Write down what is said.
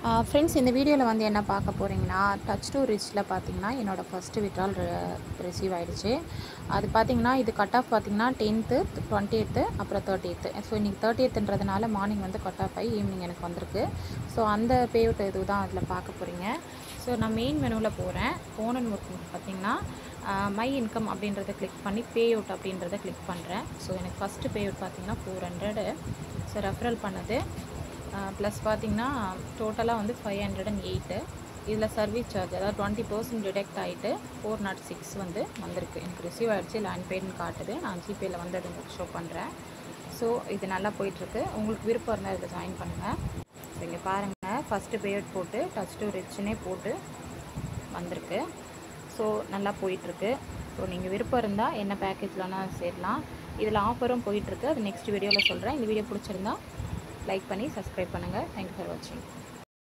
Friends, இந்த வீடியோவில் வந்து என்ன பார்க்க போகிறீங்கன்னா, டச் டூ ரிச்சில் பார்த்தீங்கன்னா என்னோடய ஃபஸ்ட்டு விட்ரால் ரிசீவ் ஆகிடுச்சு. அது பார்த்தீங்கன்னா இது கட் ஆஃப் பார்த்தீங்கன்னா 10th 20th அப்புறம் 30th. ஸோ இன்றைக்கி 30த்ன்றதுனால மார்னிங் வந்து கட் ஆஃப் ஆகி ஈவினிங் எனக்கு வந்திருக்கு. ஸோ அந்த பே அவுட் இது தான் அதில் பார்க்க போகிறீங்க. ஸோ நான் மெயின் மெனுவில் போகிறேன். போனன்னு பார்த்தீங்கன்னா மை இன்கம் அப்படின்றத கிளிக் பண்ணி பே அவுட் அப்படின்றத கிளிக் பண்ணுறேன். ஸோ எனக்கு ஃபஸ்ட்டு பே அவுட் பார்த்தீங்கன்னா 400. ஸோ ரெஃபரல் பண்ணது ப்ளஸ் பார்த்திங்கன்னா டோட்டலாக வந்து 508. இதில் சர்வீஸ் சார்ஜ் அதாவது 20% டிடெக்ட் ஆகிட்டு 406 வந்து வந்திருக்கு. எனக்கு ரிசீவ் ஆகிடுச்சு, லேண்ட் பெய்டுன்னு காட்டுது. நான் ஜிபேயில் வந்து அதை உங்களுக்கு ஷோ பண்ணுறேன். ஸோ இது நல்லா போயிட்டுருக்கு. உங்களுக்கு விருப்பம் இருந்தால் இதில் ஜாயின் பண்ணுங்கள். ஸோ இங்கே பாருங்கள், ஃபஸ்ட்டு பே அவுட் போட்டு டச் டூ ரிச்னே போட்டு வந்திருக்கு. ஸோ நல்லா போயிட்டுருக்கு. ஸோ நீங்கள் விருப்பம் இருந்தால் என்ன பேக்கேஜ்லனா சேரலாம். இதில் ஆஃபரும் போயிட்டுருக்கு. அது நெக்ஸ்ட் வீடியோவில் சொல்கிறேன். இந்த வீடியோ பிடிச்சிருந்தா லைக் பண்ணி சப்ஸ்கிரைப் பண்ணுங்கள். தேங்க்யூ ஃபார் வாட்சிங்.